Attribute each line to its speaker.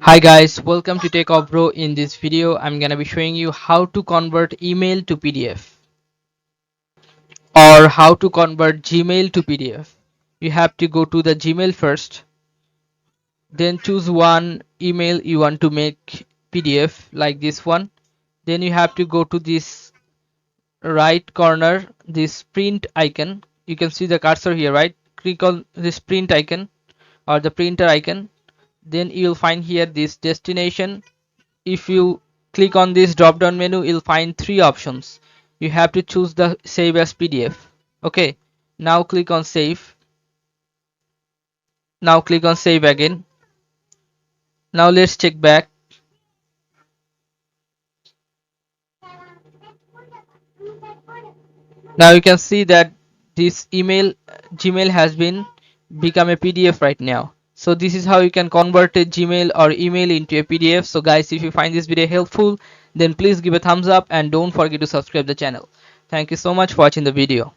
Speaker 1: Hi guys, welcome to Tech Off Bro. In this video, I'm gonna be showing you how to convert email to PDF or how to convert Gmail to PDF. You have to go to the Gmail first, then choose one email you want to make PDF like this one. Then you have to go to this right corner, this print icon. You can see the cursor here, right? Click on this print icon or the printer icon. Then you'll find here this destination. If you click on this drop down menu, you'll find three options. You have to choose the save as PDF. Okay, now click on save. Now click on save again. Now let's check back. Now you can see that this email Gmail has been become a PDF right now. So this is how you can convert a Gmail or email into a PDF. So guys, if you find this video helpful, then please give a thumbs up and don't forget to subscribe the channel. Thank you so much for watching the video.